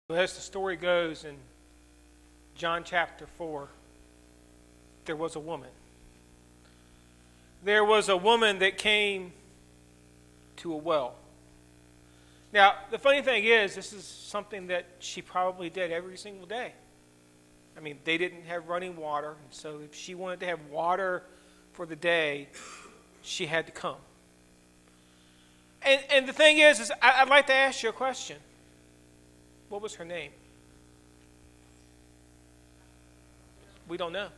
As the story goes in John chapter 4, there was a woman. There was a woman that came to a well. Now, the funny thing is, this is something that she probably did every single day. I mean, they didn't have running water, and so if she wanted to have water for the day, she had to come. And the thing is I'd like to ask you a question. What was her name? We don't know.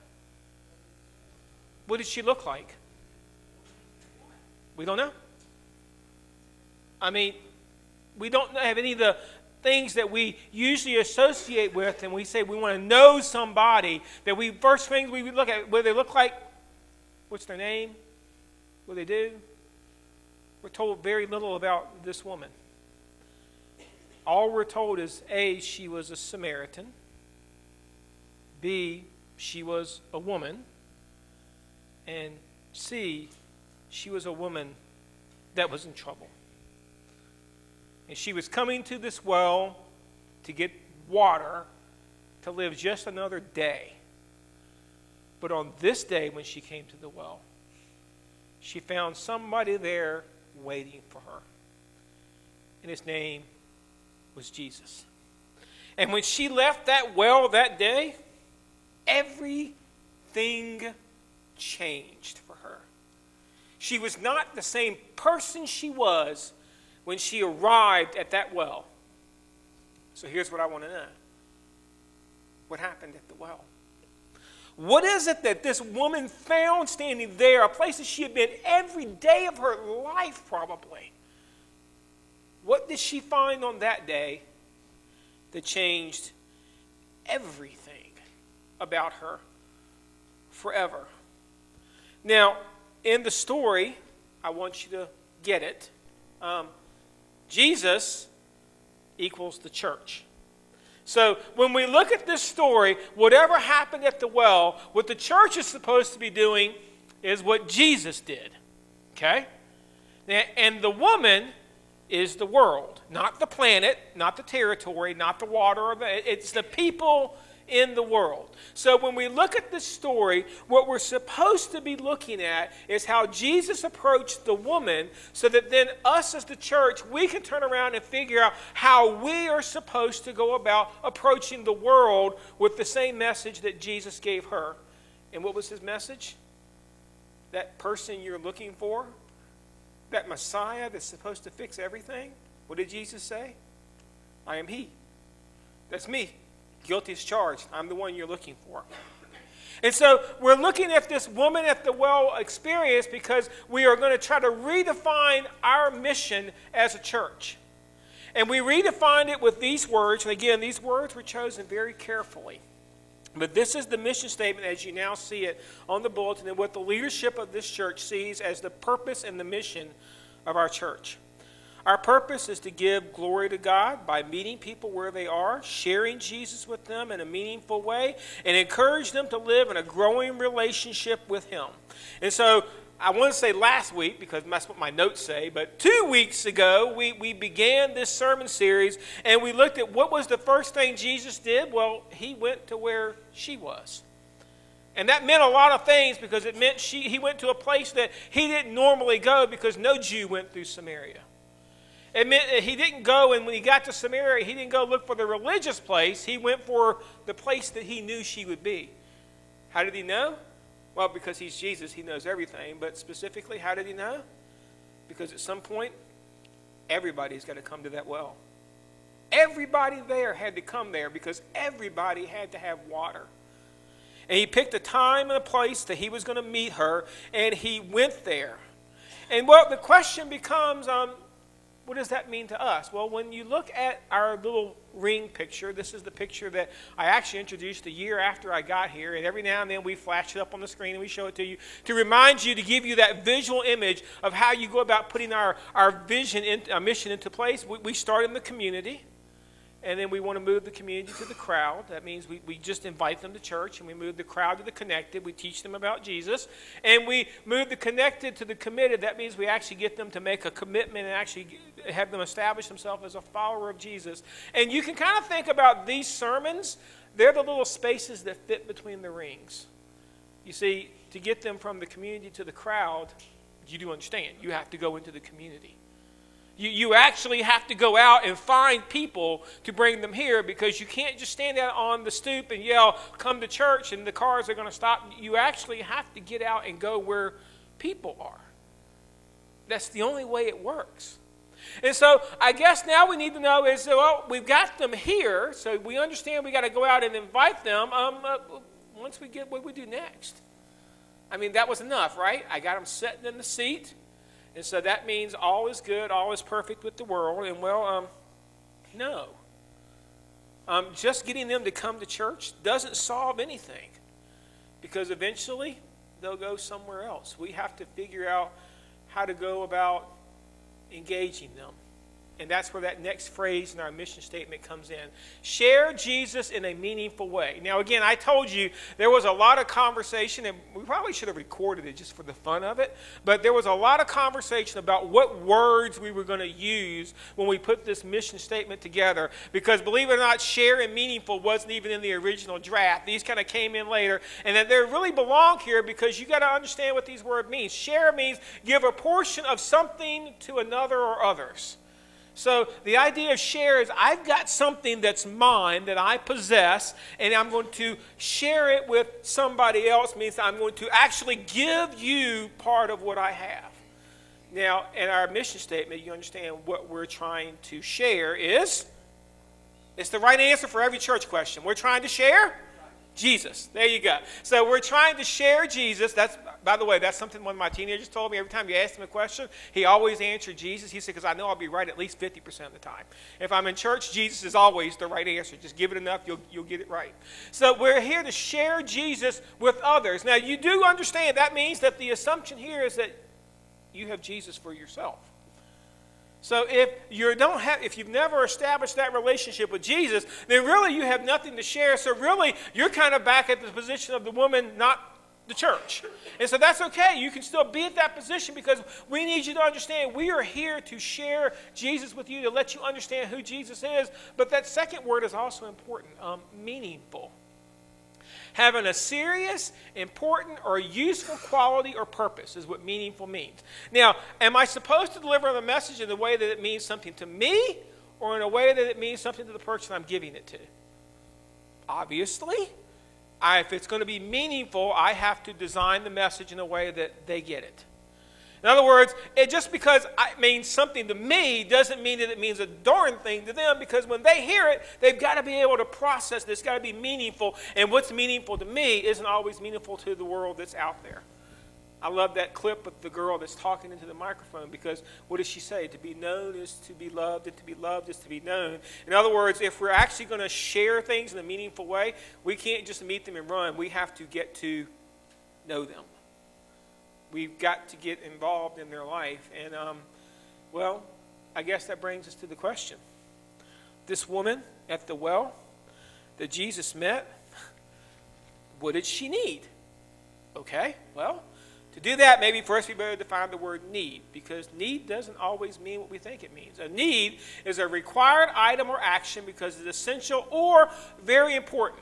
What did she look like? We don't know. I mean, we don't have any of the things that we usually associate with, and we say we want to know somebody, that we first things we look at, what they look like, what's their name, what they do. We're told very little about this woman. All we're told is, A, she was a Samaritan. B, she was a woman. And C, she was a woman that was in trouble. And she was coming to this well to get water to live just another day. But on this day when she came to the well, she found somebody there waiting for her. And his name was Jesus. And when she left that well that day, everything changed for her. She was not the same person she was when she arrived at that well. So here's what I want to know. What happened at the well? What is it that this woman found standing there, a place that she had been every day of her life probably? What did she find on that day that changed everything about her forever? Now, in the story, I want you to get it. Jesus equals the church. So when we look at this story, whatever happened at the well, what the church is supposed to be doing is what Jesus did. Okay? And the woman is the world, not the planet, not the territory, not the water. It's the people in the world. So when we look at this story, what we're supposed to be looking at is how Jesus approached the woman, so that then us as the church, we can turn around and figure out how we are supposed to go about approaching the world with the same message that Jesus gave her. And what was his message? That person you're looking for, that Messiah that's supposed to fix everything. What did Jesus say? I am he. That's me. Guilty as charged. I'm the one you're looking for. And so we're looking at this woman at the well experience because we are going to try to redefine our mission as a church. And we redefined it with these words. And again, these words were chosen very carefully. But this is the mission statement as you now see it on the bulletin, and what the leadership of this church sees as the purpose and the mission of our church. Our purpose is to give glory to God by meeting people where they are, sharing Jesus with them in a meaningful way, and encourage them to live in a growing relationship with him. And so I want to say last week, because that's what my notes say, but 2 weeks ago we began this sermon series, and we looked at what was the first thing Jesus did. Well, he went to where she was. And that meant a lot of things, because it meant he went to a place that he didn't normally go, because no Jew went through Samaria. It meant that he didn't go, and when he got to Samaria, he didn't go look for the religious place. He went for the place that he knew she would be. How did he know? Well, because he's Jesus, he knows everything. But specifically, how did he know? Because at some point, everybody's got to come to that well. Everybody there had to come there, because everybody had to have water. And he picked a time and a place that he was going to meet her, and he went there. And well, the question becomes, what does that mean to us? Well, when you look at our little ring picture, this is the picture that I actually introduced a year after I got here, and every now and then we flash it up on the screen and we show it to you to remind you, to give you that visual image of how you go about putting our vision, our mission into place. We start in the community, And then we want to move the community to the crowd. That means we just invite them to church, and we move the crowd to the connected. We teach them about Jesus. And we move the connected to the committed. That means we actually get them to make a commitment and actually have them establish themselves as a follower of Jesus. And you can kind of think about these sermons. They're the little spaces that fit between the rings. You see, to get them from the community to the crowd, you do understand, you have to go into the community. You actually have to go out and find people to bring them here, because you can't just stand out on the stoop and yell, "Come to church," and the cars are going to stop. You actually have to get out and go where people are. That's the only way it works. And so I guess now we need to know is, well, we've got them here, so we understand we got to go out and invite them. Once we get what we do next. I mean, that was enough, right? I got them sitting in the seat. And so that means all is good, all is perfect with the world. And well, no. Just getting them to come to church doesn't solve anything, because eventually they'll go somewhere else. We have to figure out how to go about engaging them. And that's where that next phrase in our mission statement comes in. Share Jesus in a meaningful way. Now, again, I told you there was a lot of conversation, and we probably should have recorded it just for the fun of it, but there was a lot of conversation about what words we were going to use when we put this mission statement together, because believe it or not, share and meaningful wasn't even in the original draft. These kind of came in later, and that they really belong here because you got to understand what these words mean. Share means give a portion of something to another or others. So the idea of share is I've got something that's mine that I possess, and I'm going to share it with somebody else. Means I'm going to actually give you part of what I have. Now, in our mission statement, you understand what we're trying to share is, it's the right answer for every church question. We're trying to share Jesus. There you go. So we're trying to share Jesus. That's, by the way, that's something one of my teenagers told me. Every time you asked him a question, he always answered Jesus. He said, because I know I'll be right at least 50% of the time. If I'm in church, Jesus is always the right answer. Just give it enough, you'll get it right. So we're here to share Jesus with others. Now, you do understand that means that the assumption here is that you have Jesus for yourself. So if you've never established that relationship with Jesus, then really you have nothing to share. So really you're kind of back at the position of the woman, not the church. And so that's okay. You can still be at that position, because we need you to understand we are here to share Jesus with you, to let you understand who Jesus is. But that second word is also important, meaningful. Having a serious, important, or useful quality or purpose is what meaningful means. Now, am I supposed to deliver the message in the way that it means something to me, or in a way that it means something to the person I'm giving it to? Obviously, if it's going to be meaningful, I have to design the message in a way that they get it. In other words, just because it means something to me doesn't mean that it means a darn thing to them, because when they hear it, they've got to be able to process this. It's got to be meaningful, and what's meaningful to me isn't always meaningful to the world that's out there. I love that clip with the girl that's talking into the microphone, because what does she say? To be known is to be loved, and to be loved is to be known. In other words, if we're actually going to share things in a meaningful way, we can't just meet them and run. We have to get to know them. We've got to get involved in their life. And, well, I guess that brings us to the question. This woman at the well that Jesus met, what did she need? Okay, well, to do that, maybe first we better define the word need, because need doesn't always mean what we think it means. A need is a required item or action because it's essential or very important.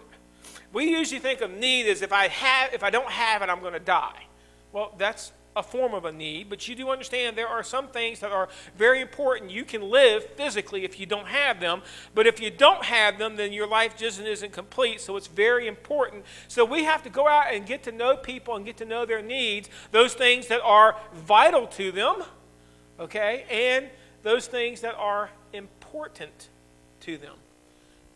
We usually think of need as if I don't have it, I'm going to die. Well, that's a form of a need, but you do understand there are some things that are very important. You can live physically if you don't have them, but if you don't have them, then your life just isn't complete, so it's very important. So we have to go out and get to know people and get to know their needs, those things that are vital to them, okay, and those things that are important to them.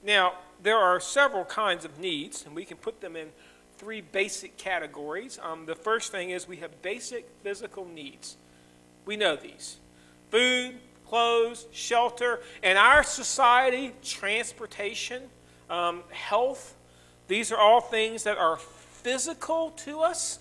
Now, there are several kinds of needs, and we can put them in three basic categories. The first thing is we have basic physical needs. We know these. Food, clothes, shelter. In our society, transportation, health. These are all things that are physical to us.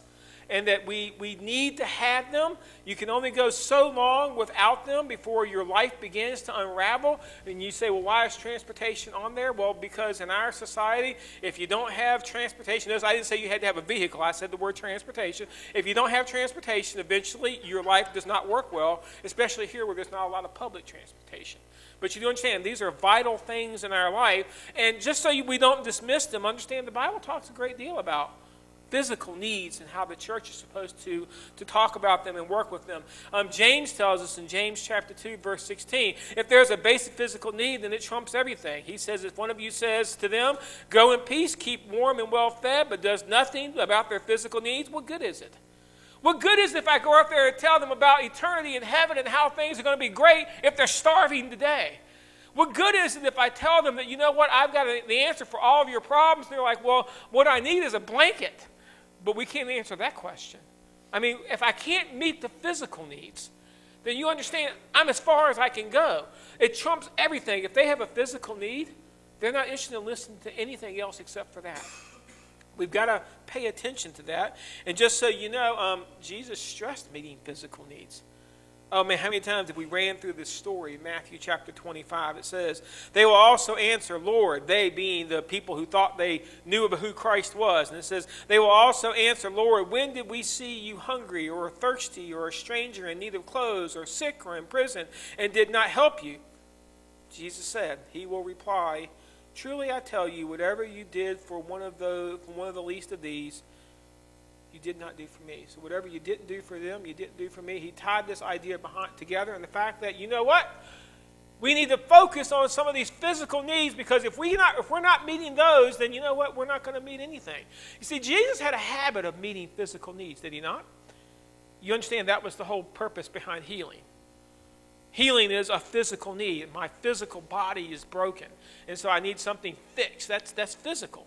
and that we need to have them. You can only go so long without them before your life begins to unravel. And you say, well, why is transportation on there? Well, because in our society, if you don't have transportation, notice I didn't say you had to have a vehicle. I said the word transportation. If you don't have transportation, eventually your life does not work well, especially here where there's not a lot of public transportation. But you do understand, these are vital things in our life. And just so we don't dismiss them, understand the Bible talks a great deal about physical needs and how the church is supposed to talk about them and work with them. James tells us in James chapter 2, verse 16, if there's a basic physical need, then it trumps everything. He says, if one of you says to them, go in peace, keep warm and well fed, but does nothing about their physical needs, what good is it? What good is it if I go up there and tell them about eternity in heaven and how things are going to be great if they're starving today? What good is it if I tell them that, you know what, I've got the answer for all of your problems? And they're like, well, what I need is a blanket. But we can't answer that question. I mean, if I can't meet the physical needs, then you understand I'm as far as I can go. It trumps everything. If they have a physical need, they're not interested in listening to anything else except for that. We've got to pay attention to that. And just so you know, Jesus stressed meeting physical needs. Oh, man, how many times have we ran through this story in Matthew chapter 25? It says, they will also answer, Lord, they being the people who thought they knew about who Christ was. And it says, they will also answer, Lord, when did we see you hungry or thirsty or a stranger in need of clothes or sick or in prison and did not help you? Jesus said, he will reply, truly I tell you, whatever you did for one of the least of these, you did not do for me. So whatever you didn't do for them, you didn't do for me. He tied this idea together, and the fact that, you know what? We need to focus on some of these physical needs, because if we're not meeting those, then you know what? We're not going to meet anything. You see, Jesus had a habit of meeting physical needs, did he not? You understand that was the whole purpose behind healing. Healing is a physical need. My physical body is broken, and so I need something fixed. That's physical.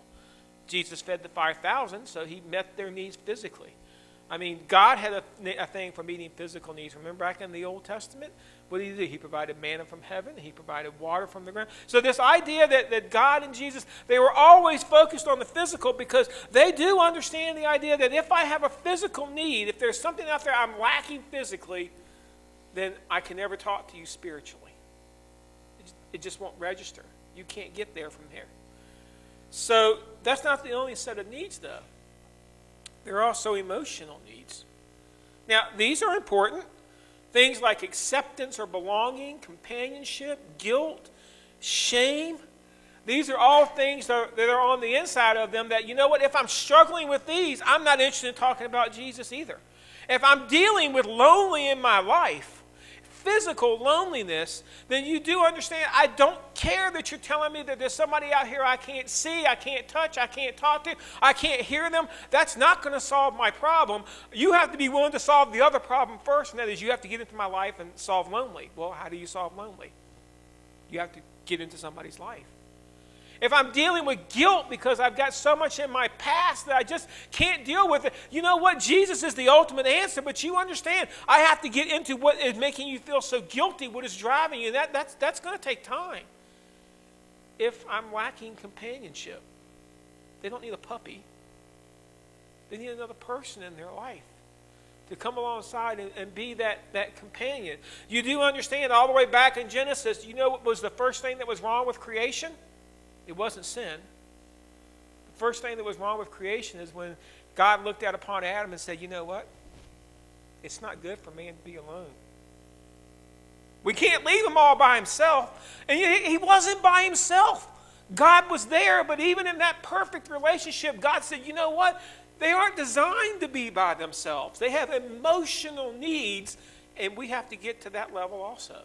Jesus fed the 5,000, so he met their needs physically. I mean, God had a thing for meeting physical needs. Remember back in the Old Testament? What did he do? He provided manna from heaven. He provided water from the ground. So this idea that God and Jesus, they were always focused on the physical, because they do understand the idea that if I have a physical need, if there's something out there I'm lacking physically, then I can never talk to you spiritually. It just won't register. You can't get there from here. So that's not the only set of needs, though. There are also emotional needs. Now, these are important. Things like acceptance or belonging, companionship, guilt, shame. These are all things that are on the inside of them that, you know what, if I'm struggling with these, I'm not interested in talking about Jesus either. If I'm dealing with lonely in my life, physical loneliness, then you do understand, I don't care that you're telling me that there's somebody out here I can't see, I can't touch, I can't talk to, I can't hear them. That's not going to solve my problem. You have to be willing to solve the other problem first, and that is you have to get into my life and solve lonely. Well, how do you solve lonely? You have to get into somebody's life. If I'm dealing with guilt because I've got so much in my past that I just can't deal with it, you know what? Jesus is the ultimate answer, but you understand, I have to get into what is making you feel so guilty, what is driving you. That's going to take time. If I'm lacking companionship, they don't need a puppy. They need another person in their life to come alongside and be that companion. You do understand, all the way back in Genesis, you know what was the first thing that was wrong with creation? It wasn't sin. The first thing that was wrong with creation is when God looked out upon Adam and said, you know what? It's not good for man to be alone. We can't leave him all by himself. And he wasn't by himself. God was there, but even in that perfect relationship, God said, you know what? They aren't designed to be by themselves. They have emotional needs, and we have to get to that level also.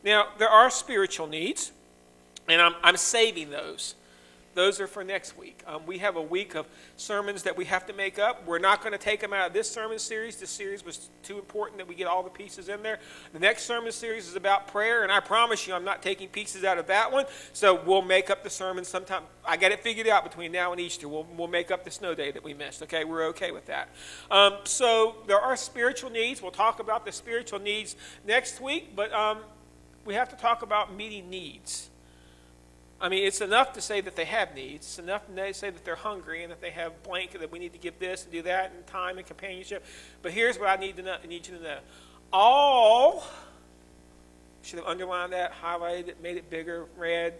Now, there are spiritual needs. And I'm saving those. Those are for next week. We have a week of sermons that we have to make up. We're not going to take them out of this sermon series. This series was too important that we get all the pieces in there. The next sermon series is about prayer, and I promise you I'm not taking pieces out of that one. So we'll make up the sermon sometime. I got it figured out between now and Easter. We'll make up the snow day that we missed. Okay, we're okay with that. So there are spiritual needs. We'll talk about the spiritual needs next week, but we have to talk about meeting needs. I mean, it's enough to say that they have needs. It's enough to say that they're hungry and that they have blank, that we need to give this and do that, and time and companionship. But here's what I need you to know. All, should have underlined that, highlighted it, made it bigger, red,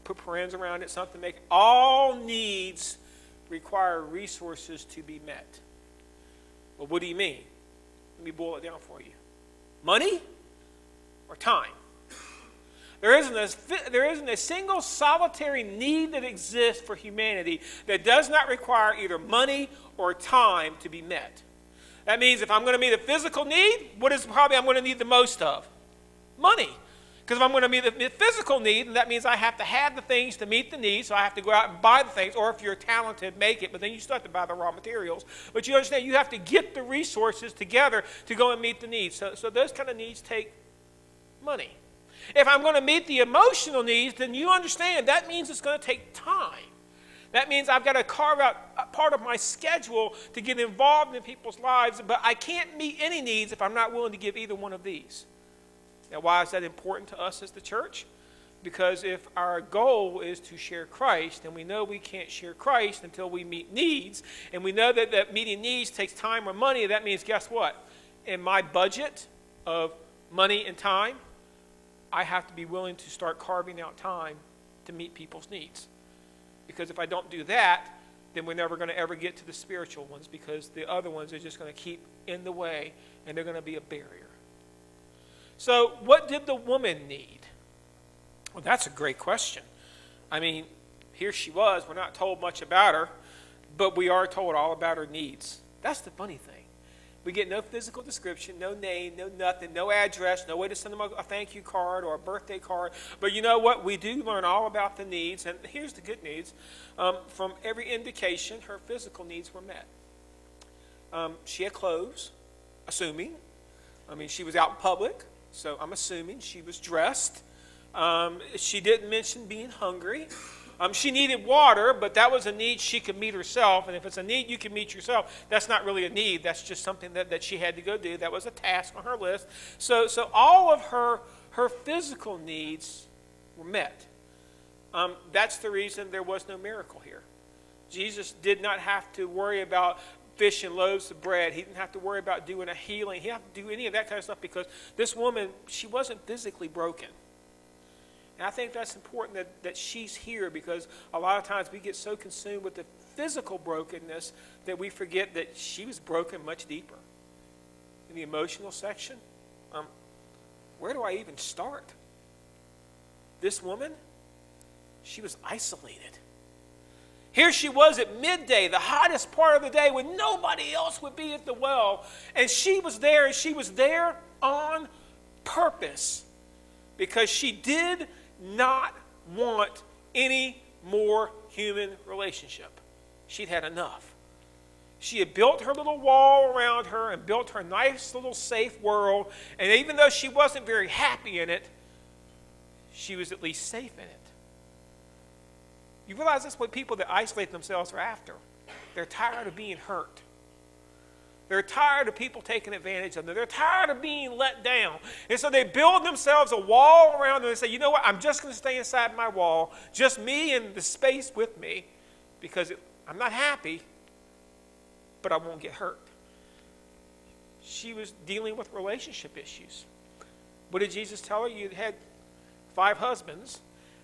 put parens around it, something to make it. All needs require resources to be met. Well, what do you mean? Let me boil it down for you. Money or time? There isn't a single solitary need that exists for humanity that does not require either money or time to be met. That means if I'm going to meet a physical need, what is probably I'm going to need the most of? Money. Because if I'm going to meet the physical need, then that means I have to have the things to meet the need, so I have to go out and buy the things, or if you're talented, make it, but then you still have to buy the raw materials. But you understand, you have to get the resources together to go and meet the needs. So those kind of needs take money. If I'm going to meet the emotional needs, then you understand that means it's going to take time. That means I've got to carve out a part of my schedule to get involved in people's lives, but I can't meet any needs if I'm not willing to give either one of these. Now, why is that important to us as the church? Because if our goal is to share Christ, and we know we can't share Christ until we meet needs, and we know that meeting needs takes time or money, that means, guess what? In my budget of money and time, I have to be willing to start carving out time to meet people's needs. Because if I don't do that, then we're never going to ever get to the spiritual ones, because the other ones are just going to keep in the way, and they're going to be a barrier. So what did the woman need? Well, that's a great question. I mean, here she was. We're not told much about her, but we are told all about her needs. That's the funny thing. We get no physical description, no name, no nothing, no address, no way to send them a thank you card or a birthday card. But you know what? We do learn all about the needs. And here's the good news. From every indication, her physical needs were met. She had clothes, assuming. I mean, she was out in public, so I'm assuming she was dressed. She didn't mention being hungry. She needed water, but that was a need she could meet herself. And if it's a need you can meet yourself, that's not really a need. That's just something that she had to go do. That was a task on her list. So all of her physical needs were met. That's the reason there was no miracle here. Jesus did not have to worry about fish and loaves of bread. He didn't have to worry about doing a healing. He didn't have to do any of that kind of stuff, because this woman, she wasn't physically broken. And I think that's important that she's here, because a lot of times we get so consumed with the physical brokenness that we forget that she was broken much deeper. In the emotional section, where do I even start? This woman, she was isolated. Here she was at midday, the hottest part of the day, when nobody else would be at the well. And she was there, and she was there on purpose, because she did not want any more human relationship. She'd had enough. She had built her little wall around her and built her nice little safe world, and even though she wasn't very happy in it, she was at least safe in it. You realize that's what people that isolate themselves are after. They're tired of being hurt. They're tired of people taking advantage of them. They're tired of being let down. And so they build themselves a wall around them and say, you know what, I'm just going to stay inside my wall, just me and the space with me, because I'm not happy, but I won't get hurt. She was dealing with relationship issues. What did Jesus tell her? You had 5 husbands.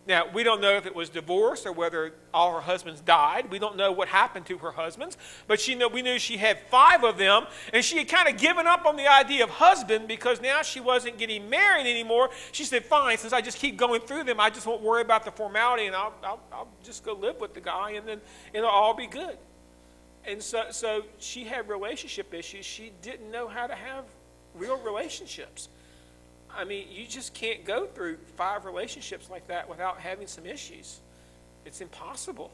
Now, we don't know if it was divorce or whether all her husbands died. We don't know what happened to her husbands. But we knew she had 5 of them, and she had kind of given up on the idea of husband, because now she wasn't getting married anymore. She said, fine, since I just keep going through them, I just won't worry about the formality, and I'll just go live with the guy, and then it'll all be good. And so she had relationship issues. She didn't know how to have real relationships. I mean, you just can't go through 5 relationships like that without having some issues. It's impossible.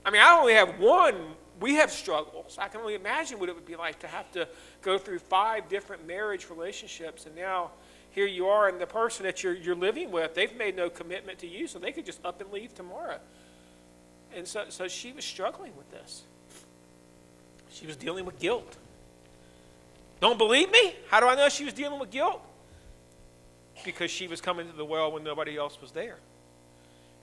I mean, I only have 1. We have struggles. I can only imagine what it would be like to have to go through 5 different marriage relationships, and now here you are, and the person that you're living with, they've made no commitment to you, so they could just up and leave tomorrow. And so she was struggling with this. She was dealing with guilt. Don't believe me? How do I know she was dealing with guilt? Because she was coming to the well when nobody else was there.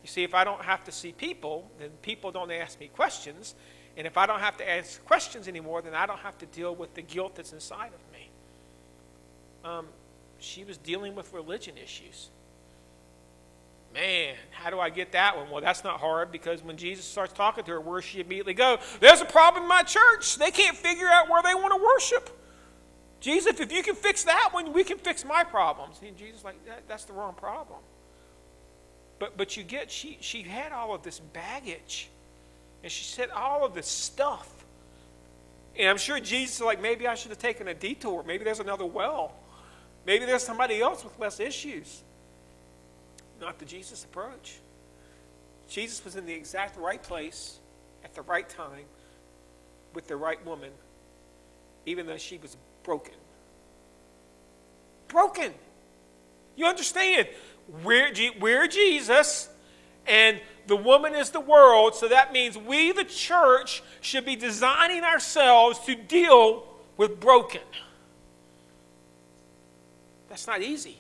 You see, if I don't have to see people, then people don't ask me questions. And if I don't have to ask questions anymore, then I don't have to deal with the guilt that's inside of me. She was dealing with religion issues. Man, how do I get that one? Well, that's not hard, because when Jesus starts talking to her, where does she immediately go? There's a problem in my church. They can't figure out where they want to worship. Jesus, if you can fix that one, we can fix my problems. And Jesus is like, that's the wrong problem. But you get, she had all of this baggage. And she said all of this stuff. And I'm sure Jesus is like, maybe I should have taken a detour. Maybe there's another well. Maybe there's somebody else with less issues. Not the Jesus approach. Jesus was in the exact right place at the right time with the right woman, even though she was broken. Broken. You understand? We're Jesus, and the woman is the world, so that means we, the church, should be designing ourselves to deal with broken. That's not easy.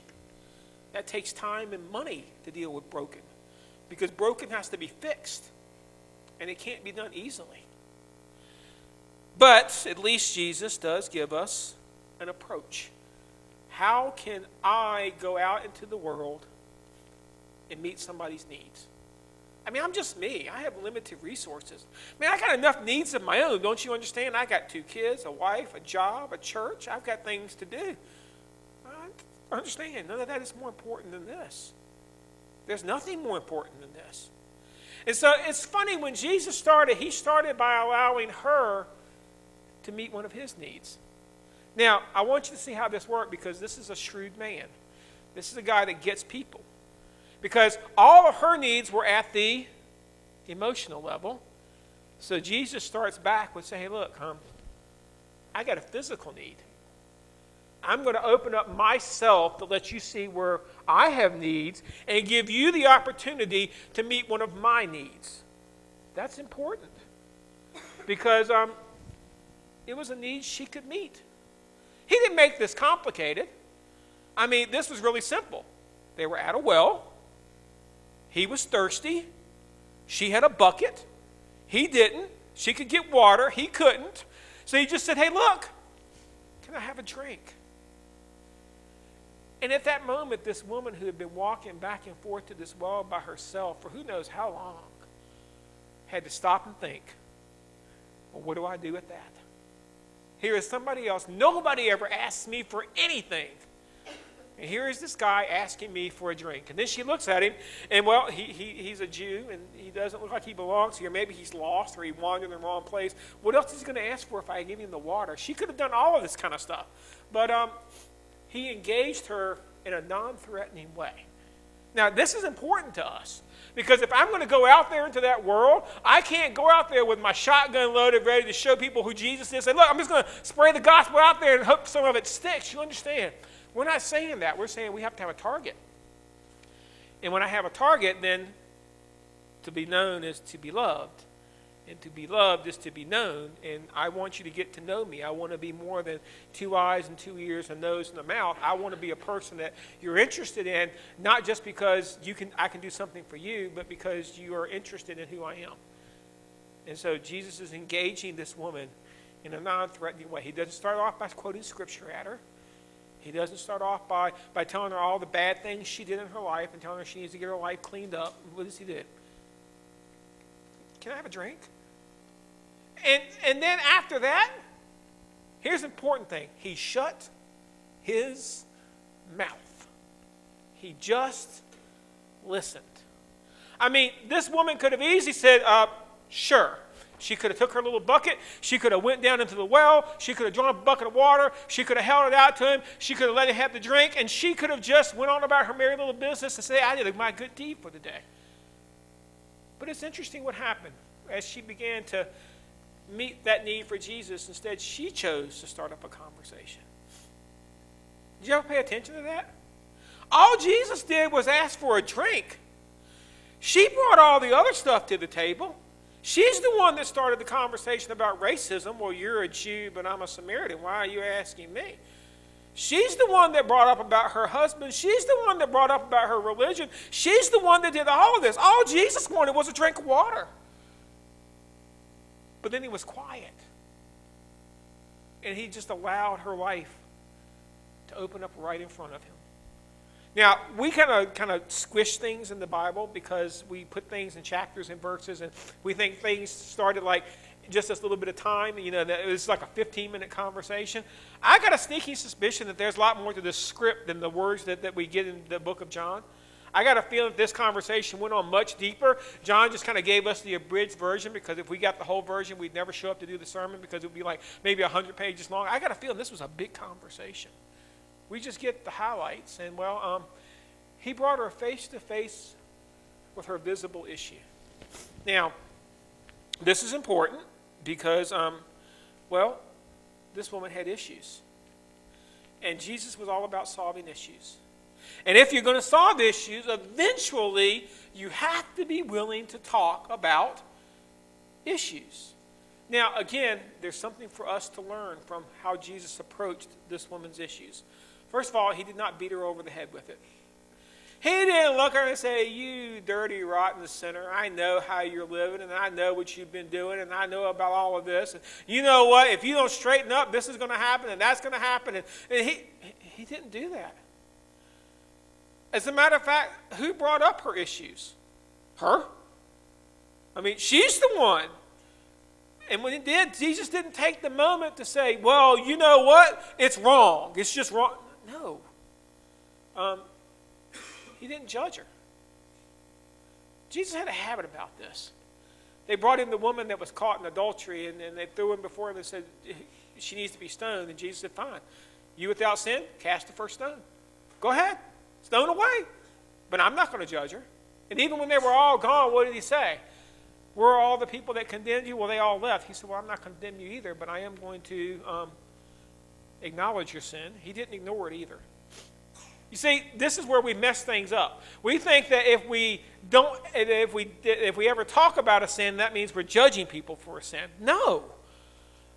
That takes time and money to deal with broken, because broken has to be fixed, and it can't be done easily. But at least Jesus does give us an approach. How can I go out into the world and meet somebody's needs? I mean, I'm just me. I have limited resources. Man, I got enough needs of my own. Don't you understand? I got 2 kids, a wife, a job, a church. I've got things to do. I understand. None of that is more important than this. There's nothing more important than this. And so it's funny, when Jesus started, he started by allowing her to meet one of his needs. Now, I want you to see how this worked, because this is a shrewd man. This is a guy that gets people. Because all of her needs were at the emotional level. So Jesus starts back with saying, hey, look, I got a physical need. I'm going to open up myself to let you see where I have needs and give you the opportunity to meet one of my needs. That's important, because it was a need she could meet. He didn't make this complicated. I mean, this was really simple. They were at a well. He was thirsty. She had a bucket. He didn't. She could get water. He couldn't. So he just said, hey, look, can I have a drink? And at that moment, this woman who had been walking back and forth to this well by herself for who knows how long had to stop and think, well, what do I do with that? Here is somebody else. Nobody ever asks me for anything. And here is this guy asking me for a drink. And then she looks at him, and well, he's a Jew, and he doesn't look like he belongs here. Maybe he's lost, or he wandered in the wrong place. What else is he going to ask for if I give him the water? She could have done all of this kind of stuff. But he engaged her in a non-threatening way. Now, this is important to us, because if I'm going to go out there into that world, I can't go out there with my shotgun loaded, ready to show people who Jesus is. Say, look, I'm just going to spray the gospel out there and hope some of it sticks. You understand? We're not saying that. We're saying we have to have a target. And when I have a target, then to be known is to be loved. And to be loved is to be known. And I want you to get to know me. I want to be more than 2 eyes and 2 ears, a nose and a mouth. I want to be a person that you're interested in, not just because I can do something for you, but because you are interested in who I am. And so Jesus is engaging this woman in a non-threatening way. He doesn't start off by quoting scripture at her. He doesn't start off by telling her all the bad things she did in her life and telling her she needs to get her life cleaned up. What does he do? Can I have a drink? And then after that, here's the important thing. He shut his mouth. He just listened. I mean, this woman could have easily said, sure. She could have took her little bucket. She could have went down into the well. She could have drawn a bucket of water. She could have held it out to him. She could have let him have the drink. And she could have just went on about her merry little business and say, I did my good deed for the day. But it's interesting what happened as she began to meet that need for Jesus. Instead, she chose to start up a conversation. Did you ever pay attention to that? All Jesus did was ask for a drink. She brought all the other stuff to the table. She's the one that started the conversation about racism. Well, you're a Jew, but I'm a Samaritan. Why are you asking me? She's the one that brought up about her husband. She's the one that brought up about her religion. She's the one that did all of this. All Jesus wanted was a drink of water. But then he was quiet. And he just allowed her life to open up right in front of him. Now, we kind of squish things in the Bible because we put things in chapters and verses, and we think things started like just this little bit of time. You know, that it was like a 15-minute conversation. I got a sneaky suspicion that there's a lot more to this script than the words that we get in the book of John. I got a feeling that this conversation went on much deeper. John just kind of gave us the abridged version, because if we got the whole version, we'd never show up to do the sermon, because it would be like maybe 100 pages long. I got a feeling this was a big conversation. We just get the highlights. And, well, he brought her face to face with her visible issue. Now, this is important because, well, this woman had issues. And Jesus was all about solving issues. And if you're going to solve issues, eventually you have to be willing to talk about issues. Now, again, there's something for us to learn from how Jesus approached this woman's issues. First of all, he did not beat her over the head with it. He didn't look at her and say, "You dirty, rotten sinner, I know how you're living, and I know what you've been doing, and I know about all of this. And you know what? If you don't straighten up, this is going to happen, and that's going to happen." And he didn't do that. As a matter of fact, who brought up her issues? Her? I mean, she's the one. And when he did, Jesus didn't take the moment to say, "Well, you know what? It's wrong. It's just wrong." No. He didn't judge her. Jesus had a habit about this. They brought in the woman that was caught in adultery, and they threw him before him and said, "She needs to be stoned." And Jesus said, "Fine. You without sin, cast the first stone. Go ahead. Stone away. But I'm not going to judge her." And even when they were all gone, what did he say? "Were all the people that condemned you?" Well, they all left. He said, "Well, I'm not going to condemn you either, but I am going to acknowledge your sin." He didn't ignore it either. You see, this is where we mess things up. We think that if we ever talk about a sin, that means we're judging people for a sin. No.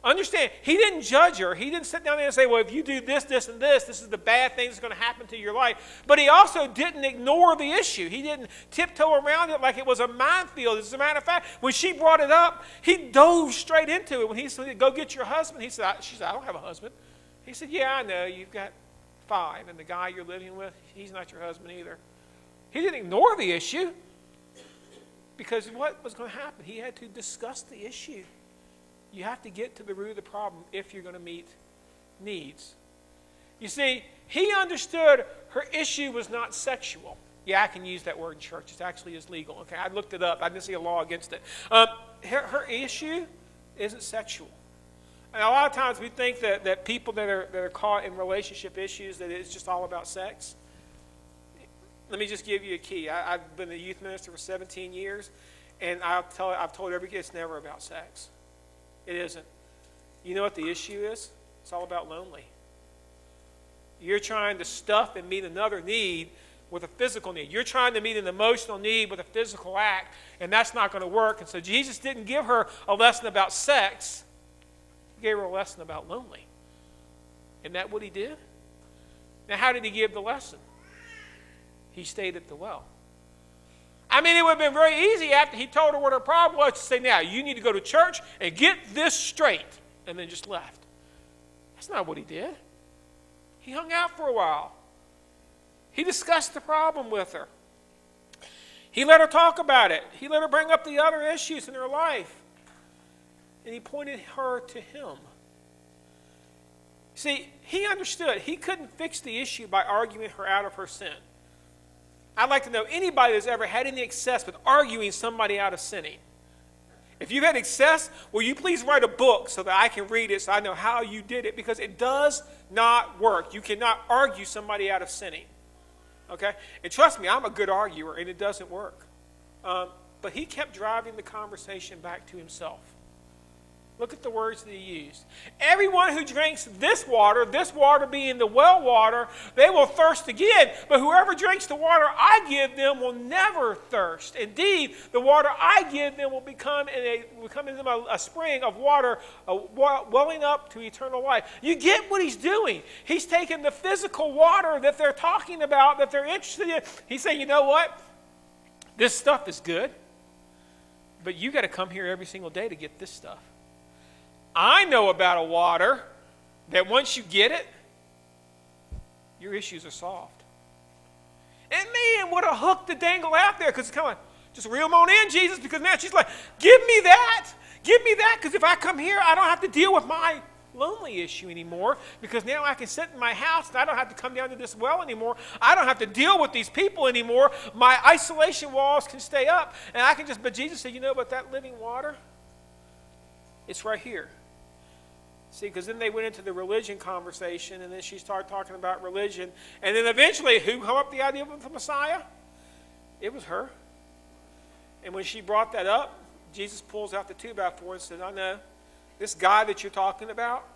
Understand, he didn't judge her. He didn't sit down there and say, "Well, if you do this, this, and this is the bad thing that's going to happen to your life." But he also didn't ignore the issue. He didn't tiptoe around it like it was a minefield. As a matter of fact, when she brought it up, he dove straight into it. When he said, "Go get your husband," she said, "I don't have a husband." He said, "Yeah, I know. You've got 5, and the guy you're living with, he's not your husband either." He didn't ignore the issue, because what was going to happen? He had to discuss the issue. You have to get to the root of the problem if you're going to meet needs. You see, he understood her issue was not sexual. Yeah, I can use that word in church. It actually is legal. Okay, I looked it up. I didn't see a law against it. Her issue isn't sexual. And a lot of times we think that people that are caught in relationship issues, that it's just all about sex. Let me just give you a key. I've been a youth minister for 17 years, and I've told every kid it's never about sex. It isn't. You know what the issue is? It's all about lonely. You're trying to stuff and meet another need with a physical need. You're trying to meet an emotional need with a physical act, and that's not going to work. And so Jesus didn't give her a lesson about sex. He gave her a lesson about lonely. Isn't that what he did? Now, how did he give the lesson? He stayed at the well. I mean, it would have been very easy after he told her what her problem was to say, "Now, you need to go to church and get this straight," and then just left. That's not what he did. He hung out for a while. He discussed the problem with her. He let her talk about it. He let her bring up the other issues in her life. And he pointed her to him. See, he understood he couldn't fix the issue by arguing her out of her sin. I'd like to know anybody that's ever had any success with arguing somebody out of sinning. If you've had success, will you please write a book so that I can read it so I know how you did it? Because it does not work. You cannot argue somebody out of sinning. Okay? And trust me, I'm a good arguer, and it doesn't work. But he kept driving the conversation back to himself. Look at the words that he used. Everyone who drinks this water being the well water, they will thirst again. But whoever drinks the water I give them will never thirst. Indeed, the water I give them will become in them a spring of water welling up to eternal life. You get what he's doing. He's taking the physical water that they're talking about, that they're interested in. He's saying, you know what? This stuff is good, but you got to come here every single day to get this stuff. I know about a water that once you get it, your issues are solved. And man, what a hook to dangle out there, because it's kind of like, just reel them on in, Jesus, because now she's like, give me that. Give me that, because if I come here, I don't have to deal with my lonely issue anymore, because now I can sit in my house and I don't have to come down to this well anymore. I don't have to deal with these people anymore. My isolation walls can stay up, and I can just, but Jesus said, you know, but that living water, it's right here. See, because then they went into the religion conversation, and then she started talking about religion. And then eventually, who come up with the idea of the Messiah? It was her. And when she brought that up, Jesus pulls out the 2x4 and says, I know, this guy that you're talking about,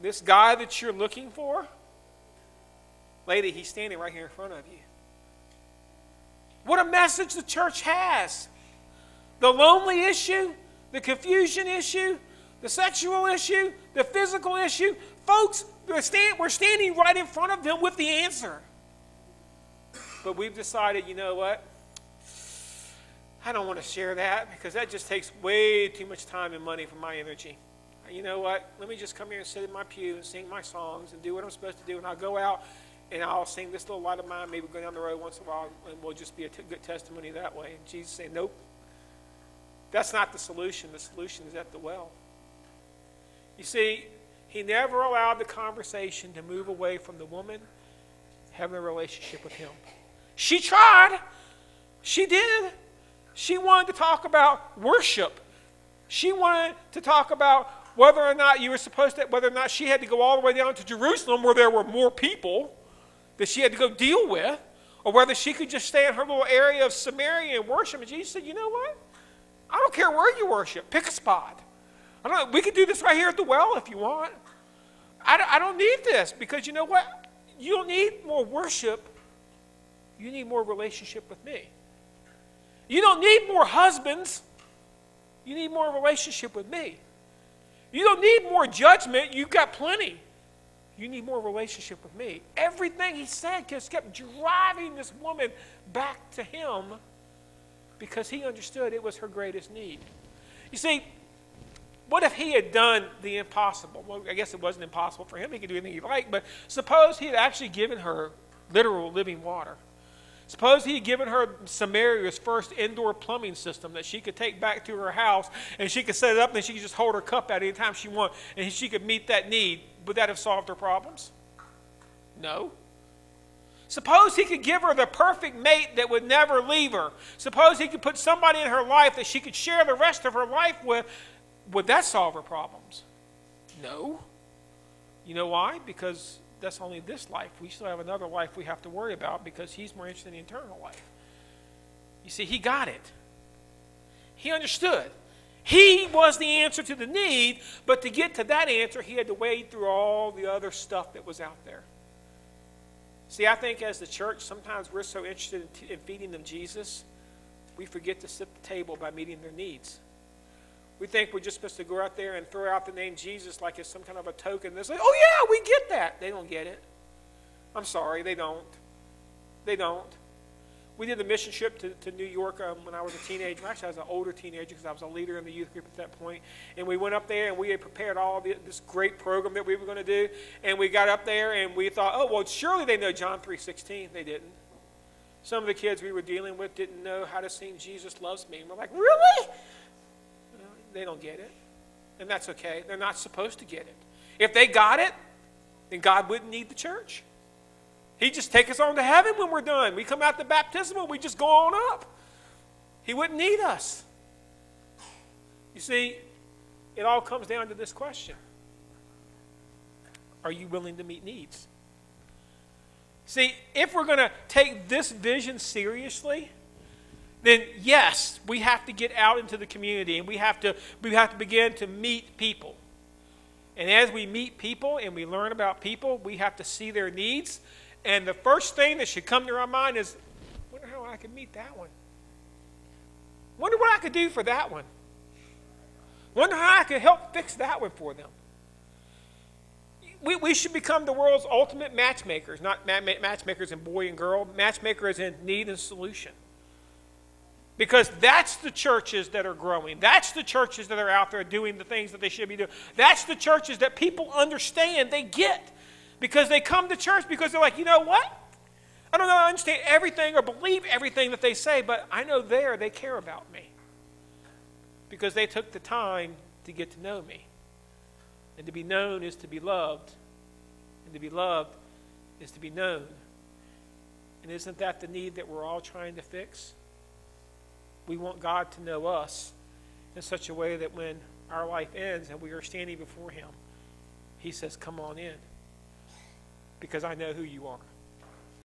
this guy that you're looking for, lady, he's standing right here in front of you. What a message the church has. The lonely issue, the confusion issue, the sexual issue, the physical issue. Folks, we're standing right in front of them with the answer. But we've decided, you know what? I don't want to share that because that just takes way too much time and money from my energy. You know what? Let me just come here and sit in my pew and sing my songs and do what I'm supposed to do. And I'll go out and I'll sing this little light of mine, maybe go down the road once in a while, and we'll just be a good testimony that way. And Jesus saying, nope. That's not the solution. The solution is at the well. You see, he never allowed the conversation to move away from the woman having a relationship with him. She tried. She did. She wanted to talk about worship. She wanted to talk about whether or not you were supposed to, whether or not she had to go all the way down to Jerusalem where there were more people that she had to go deal with, or whether she could just stay in her little area of Samaria and worship. And Jesus said, you know what? I don't care where you worship. Pick a spot. We could do this right here at the well if you want. I don't need this, because you know what? You don't need more worship. You need more relationship with me. You don't need more husbands. You need more relationship with me. You don't need more judgment. You've got plenty. You need more relationship with me. Everything he said just kept driving this woman back to him because he understood it was her greatest need. You see, what if he had done the impossible? Well, I guess it wasn't impossible for him. He could do anything he liked. But suppose he had actually given her literal living water. Suppose he had given her Samaria's first indoor plumbing system that she could take back to her house, and she could set it up, and then she could just hold her cup out anytime she wanted, and she could meet that need. Would that have solved her problems? No. Suppose he could give her the perfect mate that would never leave her. Suppose he could put somebody in her life that she could share the rest of her life with. Would that solve her problems? No. You know why? Because that's only this life. We still have another life we have to worry about, because he's more interested in the eternal life. You see, he got it. He understood. He was the answer to the need, but to get to that answer, he had to wade through all the other stuff that was out there. See, I think as the church, sometimes we're so interested in feeding them Jesus, we forget to sit at the table by meeting their needs. We think we're just supposed to go out there and throw out the name Jesus like it's some kind of a token. They're like, oh yeah, we get that. They don't get it. I'm sorry, they don't. They don't. We did a mission trip to New York when I was a teenager. Actually, I was an older teenager because I was a leader in the youth group at that point. And we went up there and we had prepared all this great program that we were going to do. And we got up there and we thought, oh, well, surely they know John 3:16. They didn't. Some of the kids we were dealing with didn't know how to sing Jesus Loves Me. And we're like, really? They don't get it. And that's okay. They're not supposed to get it. If they got it, then God wouldn't need the church. He'd just take us on to heaven when we're done. We come out the baptismal, we just go on up. He wouldn't need us. You see, it all comes down to this question. Are you willing to meet needs? See, if we're going to take this vision seriously, then yes, we have to get out into the community, and we have to begin to meet people. And as we meet people and we learn about people, we have to see their needs. And the first thing that should come to our mind is, wonder how I could meet that one. Wonder what I could do for that one. Wonder how I could help fix that one for them. We should become the world's ultimate matchmakers, not matchmakers in boy and girl, matchmakers in need and solution. Because that's the churches that are growing. That's the churches that are out there doing the things that they should be doing. That's the churches that people understand, they get. Because they come to church because they're like, you know what? I don't know I understand everything or believe everything that they say, but I know they care about me. Because they took the time to get to know me. And to be known is to be loved. And to be loved is to be known. And isn't that the need that we're all trying to fix? We want God to know us in such a way that when our life ends and we are standing before him, he says, come on in. Because I know who you are.